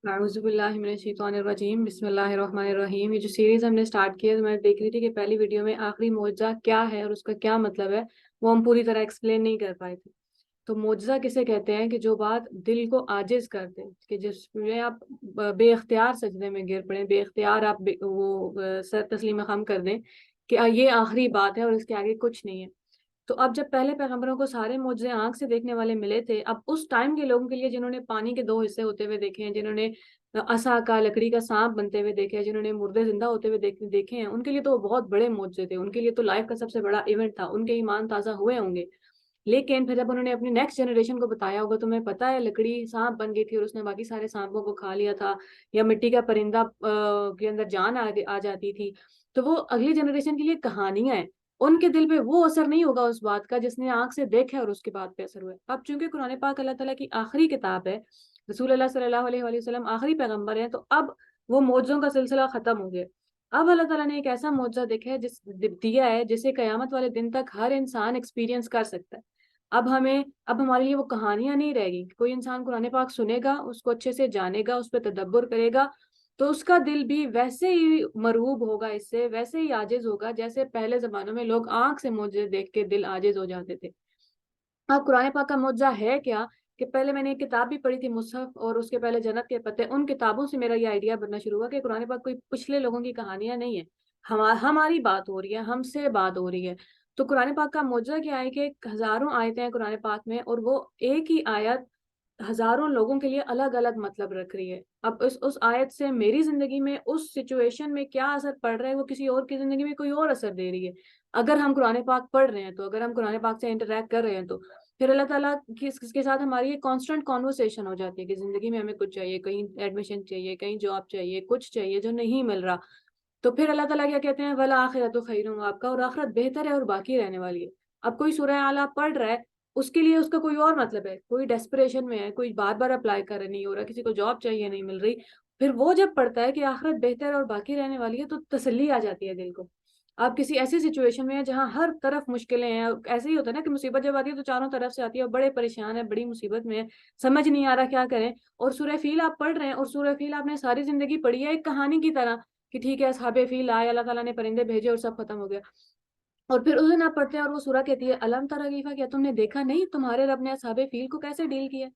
اعوذ باللہ من الشیطان الرجیم بسم اللہ الرحمن الرحیم۔ یہ جو سیریز ہم نے سٹارٹ کی ہے تو میں دیکھ رہی تھی کہ پہلی ویڈیو میں آخری معجزہ کیا ہے اور اس کا کیا مطلب ہے وہ ہم پوری طرح ایکسپلین نہیں کر پائے تھے۔ تو معجزہ کسے کہتے ہیں کہ جو بات دل کو عاجز کر دے، کہ جس میں آپ بے اختیار سجدے میں گر پڑیں، بے اختیار آپ سر تسلیم خم کر دیں کہ یہ آخری بات ہے اور اس کے آگے کچھ نہیں ہے۔ تو اب جب پہلے پیغمبروں کو سارے معجزے آنکھ سے دیکھنے والے ملے تھے، اب اس ٹائم کے لوگوں کے لیے جنہوں نے پانی کے دو حصے ہوتے ہوئے دیکھے ہیں، جنہوں نے عصا کا لکڑی کا سانپ بنتے ہوئے دیکھے ہیں، جنہوں نے مردے زندہ ہوتے ہوئے دیکھے ہیں، ان کے لیے تو وہ بہت بڑے معجزے تھے، ان کے لیے تو لائف کا سب سے بڑا ایونٹ تھا، ان کے ایمان تازہ ہوئے ہوں گے۔ لیکن پھر جب انہوں نے اپنی نیکسٹ جنریشن کو بتایا ہوگا، تمہیں پتہ ہے لکڑی سانپ بن گئی تھی اور اس نے باقی سارے سانپوں کو کھا لیا تھا، یا مٹی کا پرندہ کے اندر جان آ جاتی تھی، تو وہ اگلی جنریشن کے لیے کہانیاں ہیں۔ ان کے دل پہ وہ اثر نہیں ہوگا اس بات کا جس نے آنکھ سے دیکھا اور اس کے بعد پہ اثر ہوا ہے۔ اب چونکہ قرآن پاک اللہ تعالیٰ کی آخری کتاب ہے، رسول اللہ صلی اللہ علیہ وآلہ وسلم آخری پیغمبر ہیں، تو اب وہ معجزوں کا سلسلہ ختم ہو گیا۔ اب اللہ تعالیٰ نے ایک ایسا معجزہ دیکھا ہے دیا ہے جسے قیامت والے دن تک ہر انسان ایکسپیرینس کر سکتا ہے۔ اب ہمارے لیے وہ کہانیاں نہیں رہ گی۔ کوئی انسان قرآن پاک سنے گا، اس کو اچھے سے جانے گا، اس پہ تدبر کرے گا، تو اس کا دل بھی ویسے ہی مرعوب ہوگا، اس سے ویسے ہی عاجز ہوگا جیسے پہلے زمانوں میں لوگ آنکھ سے معجزے دیکھ کے دل عاجز ہو جاتے تھے۔ اب قرآن پاک کا معجزہ ہے کیا کہ پہلے میں نے ایک کتاب بھی پڑھی تھی مصحف، اور اس کے پہلے جنت کے پتے، ان کتابوں سے میرا یہ آئیڈیا بننا شروع ہوا کہ قرآن پاک کوئی پچھلے لوگوں کی کہانیاں نہیں ہے، ہماری بات ہو رہی ہے، ہم سے بات ہو رہی ہے۔ تو قرآن پاک کا معجزہ کیا ہے کہ ہزاروں آیتیں ہیں قرآن پاک میں، اور وہ ایک ہی آیت ہزاروں لوگوں کے لیے الگ الگ مطلب رکھ رہی ہے۔ اب اس آیت سے میری زندگی میں اس سچویشن میں کیا اثر پڑ رہا ہے، وہ کسی اور کی زندگی میں کوئی اور اثر دے رہی ہے۔ اگر ہم قرآن پاک پڑھ رہے ہیں تو، اگر ہم قرآن پاک سے انٹریکٹ کر رہے ہیں تو پھر اللہ تعالیٰ کے ساتھ ہماری ایک کانسٹنٹ کانورسیشن ہو جاتی ہے کہ زندگی میں ہمیں کچھ چاہیے، کہیں ایڈمیشن چاہیے، کہیں جاب چاہیے، کچھ چاہیے جو نہیں مل رہا، تو پھر اللہ تعالیٰ کیا کہتے ہیں، وَالْآخِرَةُ خَيْرٌ وَأَبْقَىٰ، اور آخرت بہتر ہے اور باقی رہنے والی ہے۔ اب کوئی سورہ اعلیٰ پڑھ رہا ہے، اس کے لیے اس کا کوئی اور مطلب ہے، کوئی ڈیسپریشن میں ہے، کوئی بار بار اپلائی کر رہا نہیں ہو رہا، کسی کو جاب چاہیے نہیں مل رہی، پھر وہ جب پڑھتا ہے کہ آخرت بہتر ہے اور باقی رہنے والی ہے تو تسلی آ جاتی ہے دل کو۔ آپ کسی ایسی سچویشن میں ہیں جہاں ہر طرف مشکلیں ہیں، ایسے ہی ہوتا ہے نا کہ مصیبت جب آتی ہے تو چاروں طرف سے آتی ہے، اور بڑے پریشان ہیں، بڑی مصیبت میں ہیں، سمجھ نہیں آ رہا کیا کریں، اور سورہ فیل آپ پڑھ رہے ہیں، اور سورہ فیل آپ نے ساری زندگی پڑھی ہے ایک کہانی کی طرح کہ ٹھیک ہے اصحاب فیل آئے، اللہ تعالیٰ نے پرندے بھیجے اور سب ختم ہو گیا، اور پھر اس دن آپ پڑھتے ہیں اور وہ سورہ کہتی ہے الم تر کیفا، کیا تم نے دیکھا نہیں تمہارے رب نے اصحاب فیل کو کیسے ڈیل کیا۔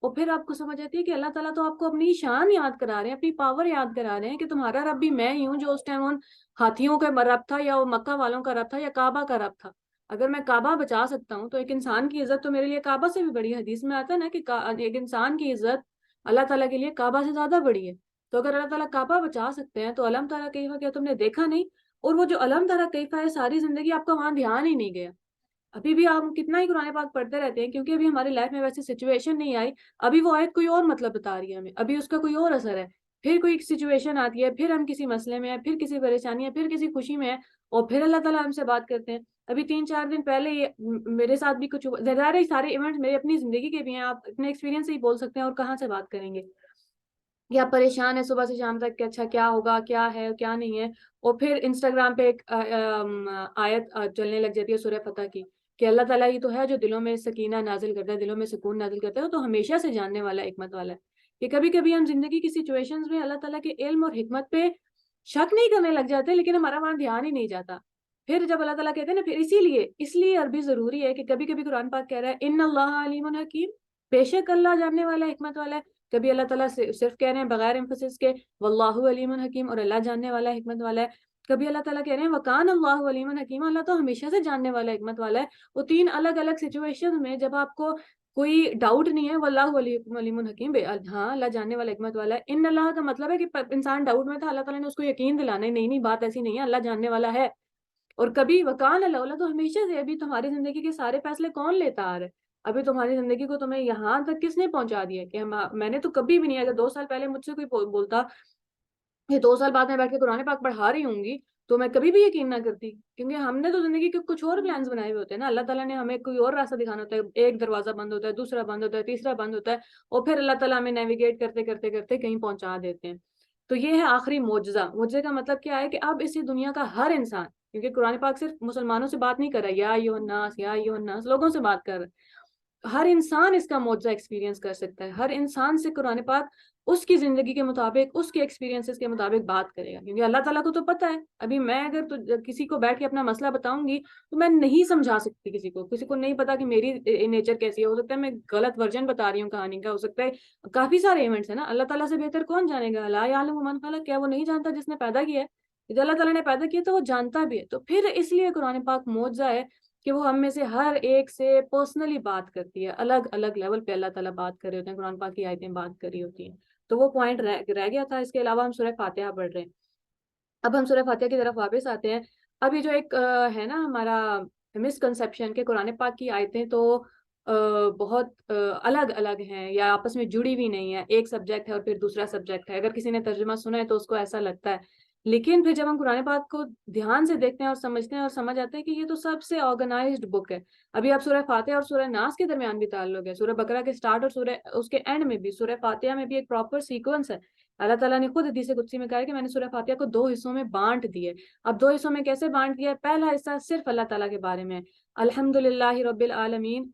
اور پھر آپ کو سمجھ آتی ہے کہ اللہ تعالیٰ تو آپ کو اپنی شان یاد کرا رہے ہیں، اپنی پاور یاد کرا رہے ہیں کہ تمہارا رب بھی میں ہی ہوں جو اس ٹائم ان ہاتھیوں کا رب تھا، یا وہ مکہ والوں کا رب تھا، یا کعبہ کا رب تھا۔ اگر میں کعبہ بچا سکتا ہوں تو ایک انسان کی عزت تو میرے لیے کعبہ سے بھی بڑی ہے۔ حدیث میں آتا ہے نا کہ ایک انسان کی عزت اللہ تعالیٰ کے لیے کعبہ سے زیادہ بڑی ہے۔ تو اگر اللہ تعالیٰ کعبہ بچا سکتے ہیں تو علم تارا کیفا، کیا تم نے دیکھا نہیں؟ اور وہ جو علم تارا کیفا ہے، ساری زندگی آپ کا وہاں دھیان ہی نہیں گیا۔ ابھی بھی ہم کتنا ہی قرآن پاک پڑھتے رہتے ہیں کیونکہ ابھی ہماری لائف میں ویسی سچویشن نہیں آئی، ابھی وہ آیت کوئی اور مطلب بتا رہی ہے ہمیں، ابھی اس کا کوئی اور اثر ہے، پھر کوئی سچویشن آتی ہے، پھر ہم کسی مسئلے میں ہیں، پھر کسی پریشانی ہے، پھر کسی خوشی میں ہے، اور پھر اللہ تعالیٰ ہم سے بات کرتے ہیں۔ ابھی 3 4 دن پہلے میرے ساتھ بھی کچھ ظاہر ہے، سارے ایونٹس میری اپنی زندگی کے بھی ہیں، آپ اپنے ایکسپیرینس سے ہی بول سکتے ہیں، اور کہاں سے بات کریں گے کہ آپ پریشان ہیں صبح سے شام تک کہ اچھا کیا ہوگا، کیا ہے کیا نہیں ہے، اور پھر انسٹاگرام پہ ایک آیت چلنے لگ جاتی ہے سورہ فتح کی کہ اللہ تعالیٰ ہی تو ہے جو دلوں میں سکینہ نازل کرتا ہے، دلوں میں سکون نازل کرتا ہے، تو ہمیشہ سے جاننے والا، حکمت والا ہے۔ کہ کبھی کبھی ہم زندگی کی سچویشنز میں اللہ تعالیٰ کے علم اور حکمت پہ شک نہیں کرنے لگ جاتے، لیکن ہمارا وہاں دھیان ہی نہیں جاتا۔ پھر جب اللہ تعالیٰ کہتے ہیں نا، پھر اس لیے عربی ضروری ہے کہ کبھی کبھی قرآن پاک کہہ رہا ہے ان اللہ علیم حکیم، بے شک اللہ جاننے والا، حکمت والا ہے۔ کبھی اللہ تعالیٰ صرف کہہ رہے ہیں بغیر ایمفسس کے واللہ علیم حکیم، اور اللہ جاننے والا، حکمت والا ہے۔ کبھی اللہ تعالیٰ کہہ رہے ہیں وکان اللہ علیم حکیم، اللہ تو ہمیشہ سے جاننے والا، حکمت والا ہے۔ وہ تین الگ الگ سچویشن میں جب آپ کو کوئی ڈاؤٹ نہیں ہے، واللہ علیم حکیم، ہاں اللہ جاننے والا، حکمت والا ہے۔ ان اللہ کا مطلب ہے کہ انسان ڈاؤٹ میں تھا، اللہ تعالیٰ نے اس کو یقین دلانا ہے، نہیں بات ایسی نہیں ہے، اللہ جاننے والا ہے۔ اور کبھی وکان اللہ تو ہمیشہ سے، ابھی تمہاری زندگی کے سارے فیصلے کون لیتا آ رہا ہے؟ ابھی تمہاری زندگی کو تمہیں یہاں تک کس نے پہنچا دیا کہ میں نے تو کبھی بھی نہیں، اگر 2 سال پہلے مجھ سے کوئی بولتا کہ 2 سال بعد میں بیٹھ کے قرآن پاک پڑھا رہی ہوں گی، تو میں کبھی بھی یقین نہ کرتی، کیونکہ ہم نے تو زندگی کے کچھ اور پلانز بنائے ہوئے ہوتے ہیں نا، اللہ تعالیٰ نے ہمیں کوئی اور راستہ دکھانا ہوتا ہے، ایک دروازہ بند ہوتا ہے، دوسرا بند ہوتا ہے، تیسرا بند ہوتا ہے، اور پھر اللہ تعالیٰ ہمیں نیویگیٹ کرتے کرتے کرتے کہیں پہنچا دیتے ہیں۔ تو یہ ہے آخری معجزہ۔ معجزے کا مطلب کیا ہے کہ اب اسی دنیا کا ہر انسان، کیونکہ قرآن پاک صرف مسلمانوں سے بات نہیں کر رہا، یا ایھا الناس، یا ایھا الناس، لوگوں سے بات کر رہا ہے، ہر انسان اس کا معجزہ ایکسپیرینس کر سکتا ہے. ہر انسان سے قرآن پاک اس کی زندگی کے مطابق, اس کے ایکسپیرینسز کے مطابق بات کرے گا, کیونکہ اللہ تعالیٰ کو تو پتہ ہے. ابھی میں اگر کسی کو بیٹھ کے اپنا مسئلہ بتاؤں گی تو میں نہیں سمجھا سکتی کسی کو نہیں پتا کہ میری نیچر کیسی ہے. ہو سکتا ہے میں غلط ورژن بتا رہی ہوں کہانی کا, ہو سکتا ہے کافی سارے ایونٹس ہیں نا. اللہ تعالیٰ سے بہتر کون جانے گا؟ لا یعلم من خلق, کیا وہ نہیں جانتا جس نے پیدا کیا ہے؟ جب اللہ تعالیٰ نے پیدا کیا تو وہ جانتا بھی ہے. تو پھر اس لیے قرآن پاک معجزہ ہے کہ وہ ہم میں سے ہر ایک سے پرسنلی بات کرتی ہے. الگ الگ لیول پہ اللہ تعالیٰ بات کر رہے ہوتے ہیں, قرآن پاک کی آیتیں بات کر رہی ہوتی ہیں. تو وہ پوائنٹ رہ گیا تھا. اس کے علاوہ ہم سورہ فاتحہ پڑھ رہے ہیں. اب ہم سورہ فاتحہ کی طرف واپس آتے ہیں. ابھی جو ایک ہے نا ہمارا مسکنسیپشن کہ قرآن پاک کی آیتیں تو بہت الگ الگ ہیں یا آپس میں جڑی ہوئی نہیں ہے. ایک سبجیکٹ ہے اور پھر دوسرا سبجیکٹ ہے. اگر کسی نے ترجمہ سنا ہے تو اس کو ایسا لگتا ہے, لیکن پھر جب ہم قرآن پاک کو دھیان سے دیکھتے ہیں اور سمجھتے ہیں اور سمجھ آتے ہیں کہ یہ تو سب سے آرگنائزڈ بک ہے. ابھی آپ سورہ فاتحہ اور سورہ ناس کے درمیان بھی تعلق ہے, سورہ بقرہ کے سٹارٹ اور سورہ اس کے اینڈ میں بھی. سورہ فاتحہ میں بھی ایک پراپر سیکوینس ہے. اللہ تعالیٰ نے خود حدیث قدسی میں کہا ہے کہ میں نے سورہ فاتحہ کو 2 حصوں میں بانٹ دیے. اب 2 حصوں میں کیسے بانٹ دیا ہے؟ پہلا حصہ صرف اللہ تعالیٰ کے بارے میں, الحمدللہ رب العالمین.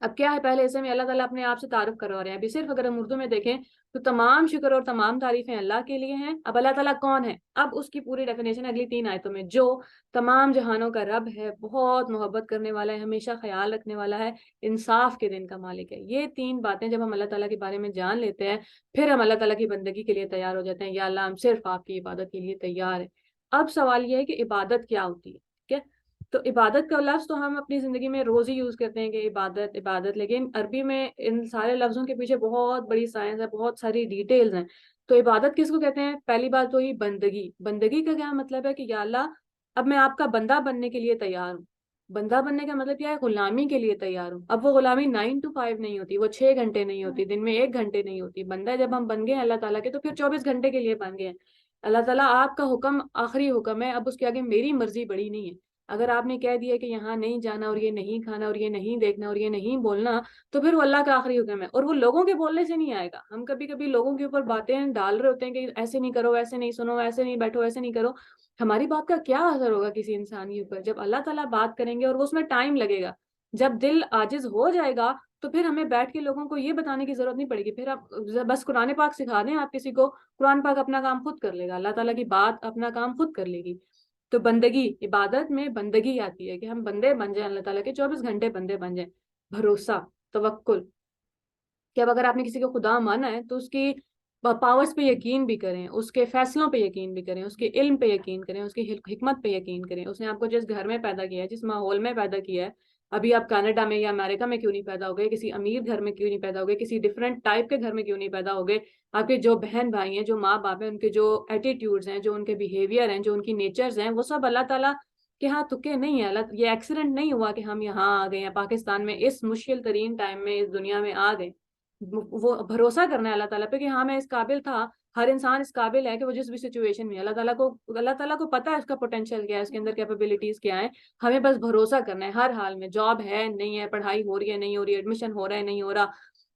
اب کیا ہے, پہلے حصے میں اللہ تعالیٰ اپنے آپ سے تعارف کروا رہے ہیں. ابھی صرف اگر ہم اردو میں دیکھیں تو تمام شکر اور تمام تعریفیں اللہ کے لیے ہیں. اب اللہ تعالیٰ کون ہے؟ اب اس کی پوری ڈیفینیشن اگلی 3 آیتوں میں, جو تمام جہانوں کا رب ہے, بہت محبت کرنے والا ہے, ہمیشہ خیال رکھنے والا ہے, انصاف کے دن کا مالک ہے. یہ 3 باتیں جب ہم اللہ تعالیٰ کے بارے میں جان لیتے ہیں پھر ہم اللہ تعالیٰ کی بندگی کے لیے تیار ہو جاتے ہیں. یا اللہ ہم صرف آپ کی عبادت کے لیے تیار ہیں. اب سوال یہ ہے کہ عبادت کیا ہوتی ہے. ٹھیک ہے, تو عبادت کا لفظ تو ہم اپنی زندگی میں روز ہی یوز کرتے ہیں کہ عبادت عبادت, لیکن عربی میں ان سارے لفظوں کے پیچھے بہت بڑی سائنس ہے, بہت ساری ڈیٹیلز ہیں. تو عبادت کس کو کہتے ہیں؟ پہلی بات تو یہ بندگی. بندگی کا کیا مطلب ہے کہ یا اللہ اب میں آپ کا بندہ بننے کے لیے تیار ہوں. بندہ بننے کا مطلب کیا ہے؟ غلامی کے لیے تیار ہوں. اب وہ غلامی 9 to 5 نہیں ہوتی, وہ 6 گھنٹے نہیں ہوتی, دن میں 1 گھنٹے نہیں ہوتی. بندہ جب ہم بن گئے اللہ تعالیٰ کے تو پھر 24 گھنٹے کے لیے بن گئے ہیں. اللہ تعالیٰ آپ کا حکم آخری حکم ہے, اب اس کے آگے میری مرضی بڑی نہیں ہے. اگر آپ نے کہہ دیا کہ یہاں نہیں جانا اور یہ نہیں کھانا اور یہ نہیں دیکھنا اور یہ نہیں بولنا تو پھر وہ اللہ کا آخری حکم ہے, اور وہ لوگوں کے بولنے سے نہیں آئے گا. ہم کبھی کبھی لوگوں کے اوپر باتیں ڈال رہے ہوتے ہیں کہ ایسے نہیں کرو, ایسے نہیں سنو, ایسے نہیں بیٹھو, ایسے نہیں کرو. ہماری بات کا کیا اثر ہوگا کسی انسان کے اوپر؟ جب اللہ تعالیٰ بات کریں گے اور وہ اس میں ٹائم لگے گا, جب دل عاجز ہو جائے گا تو پھر ہمیں بیٹھ کے لوگوں کو یہ بتانے کی ضرورت نہیں پڑے گی. پھر آپ بس قرآن پاک سکھا دیں آپ کسی کو, قرآن پاک اپنا کام خود کر لے گا, اللہ تعالیٰ کی بات اپنا کام خود کر لے گی. تو بندگی, عبادت میں بندگی آتی ہے کہ ہم بندے بن جائیں اللہ تعالیٰ کے, 24 گھنٹے بندے بن جائیں. بھروسہ, توکل, کہ اب اگر آپ نے کسی کو خدا مانا ہے تو اس کی پاورز پہ یقین بھی کریں, اس کے فیصلوں پہ یقین بھی کریں, اس کے علم پہ یقین کریں, اس کی حکمت پہ یقین کریں. اس نے آپ کو جس گھر میں پیدا کیا ہے, جس ماحول میں پیدا کیا ہے, ابھی آپ کینیڈا میں یا امریکہ میں کیوں نہیں پیدا ہو گئے, کسی امیر گھر میں کیوں نہیں پیدا ہو گئے, کسی ڈفرینٹ ٹائپ کے گھر میں کیوں نہیں پیدا ہو گئے, آپ کے جو بہن بھائی ہیں, جو ماں باپ ہیں, ان کے جو ایٹیٹیوڈز ہیں, جو ان کے بیہیویئر ہیں, جو ان کی نیچرز ہیں, وہ سب اللہ تعالیٰ کہ ہاں تکے نہیں ہے. یہ ایکسیڈنٹ نہیں ہوا کہ ہم یہاں آ گئے ہیں پاکستان میں اس مشکل ترین ٹائم میں اس دنیا میں آ گئے. وہ بھروسہ کرنا ہے اللہ تعالیٰ پہ کہ ہاں میں اس قابل تھا. ہر انسان اس قابل ہے کہ وہ جس بھی سچویشن میں, اللہ تعالیٰ کو پتا ہے اس کا پوٹینشیل کیا ہے, اس کے اندر کیپیبلٹیز کیا ہیں. ہمیں بس بھروسہ کرنا ہے ہر حال میں. جاب ہے نہیں ہے, پڑھائی ہو رہی ہے نہیں ہو رہی ہے, ایڈمیشن ہو رہا ہے نہیں ہو رہا,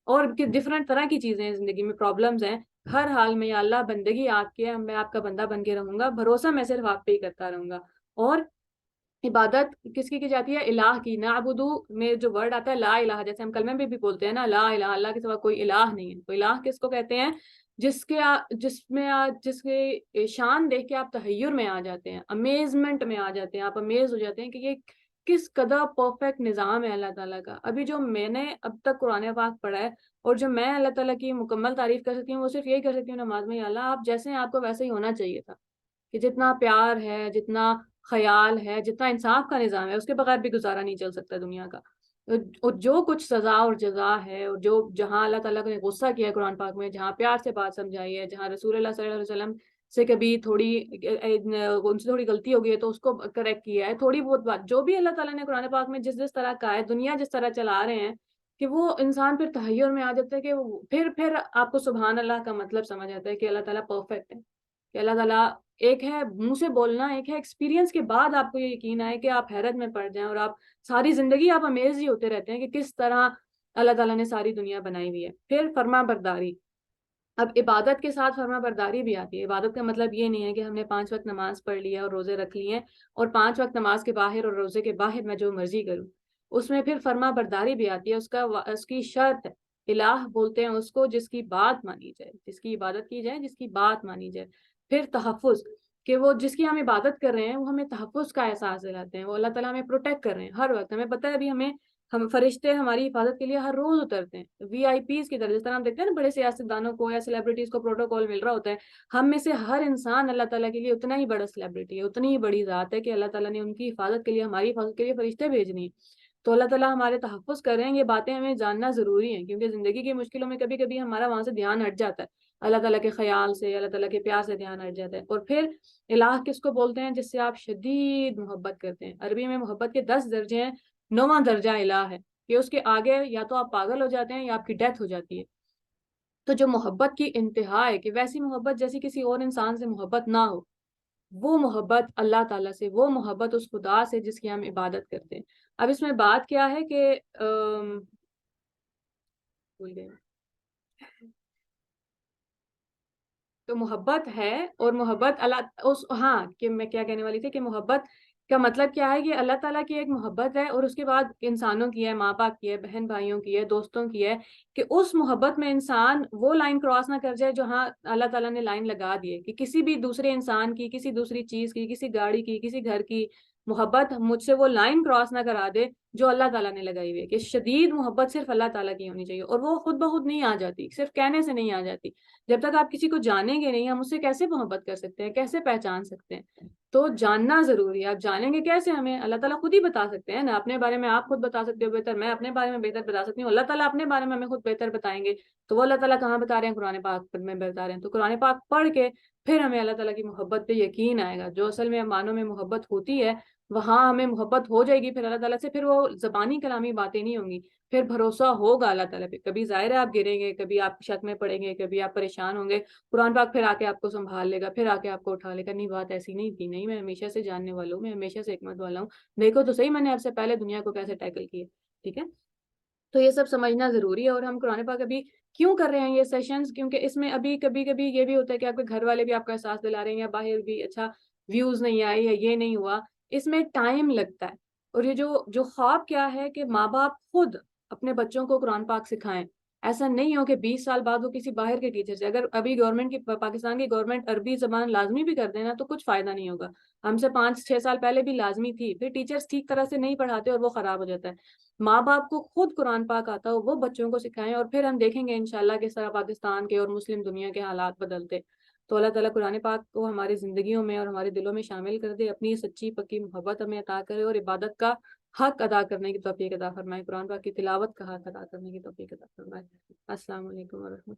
اور ڈفرینٹ طرح کی چیزیں ہیں زندگی میں, پرابلمز ہیں, ہر حال میں یا اللہ بندگی آپ کی ہے, میں آپ کا بندہ بن کے رہوں گا, بھروسہ میں صرف آپ پہ ہی کرتا رہوں گا. اور عبادت کس کی جاتی ہے؟ الہ کی. نعبدو میں جو ورڈ آتا ہے لا الہ, جیسے ہم کلمے میں بھی بولتے ہیں نا لا الہ, اللہ کے سوا کوئی الہ نہیں ہے. تو الہ کس کو کہتے ہیں؟ جس کے شان دیکھ کے آپ تحیر میں آ جاتے ہیں, امیزمنٹ میں آ جاتے ہیں, آپ امیز ہو جاتے ہیں کہ یہ کس قدر پرفیکٹ نظام ہے اللہ تعالیٰ کا. ابھی جو میں نے اب تک قرآن پاک پڑھا ہے اور جو میں اللہ تعالیٰ کی مکمل تعریف کر سکتی ہوں وہ صرف یہی کر سکتی ہوں نماز میں, یا اللہ آپ جیسے ہیں آپ کو ویسے ہی ہونا چاہیے تھا. کہ جتنا پیار ہے, جتنا خیال ہے, جتنا انصاف کا نظام ہے, اس کے بغیر بھی گزارا نہیں چل سکتا دنیا کا. اور جو کچھ سزا اور جزا ہے, اور جو جہاں اللہ تعالیٰ نے غصہ کیا ہے قرآن پاک میں, جہاں پیار سے بات سمجھائی ہے, جہاں رسول اللہ صلی اللہ علیہ وسلم سے کبھی ان سے تھوڑی غلطی ہو گئی ہے تو اس کو کریکٹ کیا ہے, تھوڑی بہت بات جو بھی اللہ تعالیٰ نے قرآن پاک میں جس طرح کہا ہے, دنیا جس طرح چلا رہے ہیں کہ وہ انسان پھر تحیر میں آ جاتا ہے, کہ پھر آپ کو سبحان اللہ کا مطلب سمجھ آتا ہے کہ اللہ تعالیٰ پرفیکٹ ہے, کہ اللہ تعالیٰ ایک ہے منہ سے بولنا, ایک ہے ایکسپیرینس کے بعد آپ کو یہ یقین آئے کہ آپ حیرت میں پڑ جائیں, اور آپ ساری زندگی آپ امیز ہی ہوتے رہتے ہیں کہ کس طرح اللہ تعالیٰ نے ساری دنیا بنائی ہوئی ہے. پھر فرما برداری. اب عبادت کے ساتھ فرما برداری بھی آتی ہے. عبادت کا مطلب یہ نہیں ہے کہ ہم نے 5 وقت نماز پڑھ لی ہے اور روزے رکھ لیے ہیں, اور 5 وقت نماز کے باہر اور روزے کے باہر میں جو مرضی کروں. اس میں پھر فرما برداری بھی آتی ہے، اس کی شرط ہے، الہ بولتے ہیں اس کو جس کی بات مانی جائے، جس کی عبادت کی جائے، جس کی بات مانی جائے۔ پھر تحفظ، کہ وہ جس کی ہم عبادت کر رہے ہیں وہ ہمیں تحفظ کا احساس دلاتے ہیں، وہ اللہ تعالیٰ ہمیں پروٹیکٹ کر رہے ہیں ہر وقت۔ ہمیں پتہ ہے ابھی ہم فرشتے ہماری حفاظت کے لیے ہر روز اترتے ہیں، وی آئی پیز کی طرح، جس طرح ہم دیکھتے ہیں نا بڑے سیاستدانوں کو یا سیلیبریٹیز کو پروٹوکول مل رہا ہوتا ہے، ہم میں سے ہر انسان اللہ تعالیٰ کے لیے اتنا ہی بڑا سیلیبریٹی ہے، اتنی ہی بڑی ذات ہے کہ اللہ تعالیٰ نے ان کی حفاظت کے لیے، ہماری حفاظت کے لیے فرشتے بھیجنی ہے۔ تو اللہ تعالیٰ ہمارے تحفظ کر رہے ہیں، یہ باتیں ہمیں جاننا ضروری ہیں، کیونکہ زندگی کی مشکلوں میں کبھی کبھی ہمارا وہاں سے دھیان ہٹ جاتا ہے، اللہ تعالیٰ کے خیال سے، اللہ تعالیٰ کے پیار سے دھیان ہٹ جاتا ہے۔ اور پھر الہ کس کو بولتے ہیں؟ جس سے آپ شدید محبت کرتے ہیں۔ عربی میں محبت کے 10 درجے ہیں، 9واں درجہ الہ ہے، کہ اس کے آگے یا تو آپ پاگل ہو جاتے ہیں یا آپ کی ڈیتھ ہو جاتی ہے۔ تو جو محبت کی انتہا ہے، کہ ویسی محبت جیسی کسی اور انسان سے محبت نہ ہو، وہ محبت اللہ تعالیٰ سے، وہ محبت اس خدا سے جس کی ہم عبادت کرتے ہیں۔ اب اس میں بات کیا ہے کہ بھول گئے، تو محبت ہے، اور محبت ہاں، کہ میں کیا کہنے والی تھی کہ محبت کا مطلب کیا ہے، کہ اللہ تعالیٰ کی ایک محبت ہے، اور اس کے بعد انسانوں کی ہے، ماں باپ کی ہے، بہن بھائیوں کی ہے، دوستوں کی ہے، کہ اس محبت میں انسان وہ لائن کراس نہ کر جائے جو ہاں اللہ تعالیٰ نے لائن لگا دی ہے، کہ کسی بھی دوسرے انسان کی، کسی دوسری چیز کی، کسی گاڑی کی، کسی گھر کی محبت مجھ سے وہ لائن کراس نہ کرا دے جو اللہ تعالیٰ نے لگائی ہوئی ہے، کہ شدید محبت صرف اللہ تعالیٰ کی ہونی چاہیے، اور وہ خود بخود نہیں آ جاتی، صرف کہنے سے نہیں آ جاتی۔ جب تک آپ کسی کو جانیں گے نہیں، ہم اس سے کیسے محبت کر سکتے ہیں، کیسے پہچان سکتے ہیں؟ تو جاننا ضروری ہے۔ آپ جانیں گے کیسے؟ ہمیں اللہ تعالیٰ خود ہی بتا سکتے ہیں نا، اپنے بارے میں آپ خود بتا سکتے ہو بہتر، میں اپنے بارے میں بہتر بتا سکتی ہوں، اللہ تعالیٰ اپنے بارے میں ہمیں خود بہتر بتائیں گے۔ تو وہ اللہ تعالیٰ کہاں بتا رہے ہیں؟ قرآن پاک میں بتا رہے ہیں۔ تو قرآن پاک پڑھ کے پھر ہمیں اللہ تعالیٰ کی محبت پہ یقین آئے گا۔ جو اصل میں معنوں میں محبت ہوتی ہے، وہاں ہمیں محبت ہو جائے گی پھر اللہ تعالیٰ سے، پھر وہ زبانی کلامی باتیں نہیں ہوں گی، پھر بھروسہ ہوگا اللہ تعالیٰ پہ۔ کبھی ظاہر ہے آپ گریں گے، کبھی آپ شک میں پڑیں گے، کبھی آپ پریشان ہوں گے، قرآن پاک پھر آ کے آپ کو سنبھال لے گا، پھر آ کے آپ کو اٹھا لے گا، نہیں بات ایسی نہیں تھی، نہیں میں ہمیشہ سے جاننے والا ہوں، میں ہمیشہ سے حکمت والا ہوں، دیکھو تو صحیح میں نے آپ سے پہلے دنیا کو کیسے ٹیکل کیا۔ ٹھیک ہے، تو یہ سب سمجھنا ضروری ہے۔ اور ہم قرآن پاک ابھی کیوں کر رہے ہیں یہ سیشنز؟ کیونکہ اس میں ابھی کبھی کبھی یہ بھی ہوتا ہے کہ آپ کے گھر والے بھی آپ کا احساس دلا رہے ہیں، یا باہر بھی اچھا ویوز نہیں آئے یا یہ نہیں ہوا، اس میں ٹائم لگتا ہے۔ اور یہ جو خواب کیا ہے کہ ماں باپ خود اپنے بچوں کو قرآن پاک سکھائیں، ایسا نہیں ہو کہ 20 سال بعد وہ کسی باہر کے ٹیچر سے، اگر ابھی گورنمنٹ کی، پاکستان کی گورنمنٹ عربی زبان لازمی بھی کر دینا تو کچھ فائدہ نہیں ہوگا۔ ہم سے 5-6 سال پہلے بھی لازمی تھی، پھر ٹیچرز ٹھیک طرح سے نہیں پڑھاتے اور وہ خراب ہو جاتا ہے۔ ماں باپ کو خود قرآن پاک آتا ہو وہ بچوں کو سکھائیں، اور پھر ہم دیکھیں گے انشاءاللہ کس طرح پاکستان کے اور مسلم دنیا کے حالات بدلتے۔ تو اللہ تعالیٰ قرآن پاک کو ہماری زندگیوں میں اور ہمارے دلوں میں شامل کر دے، اپنی سچی پکی محبت ہمیں عطا کرے، اور عبادت کا حق ادا کرنے کی توفیق عطا فرمائے، قرآن پاک کی تلاوت کا حق ادا کرنے کی توفیق عطا فرمائے۔ السلام علیکم ورحمۃ اللہ۔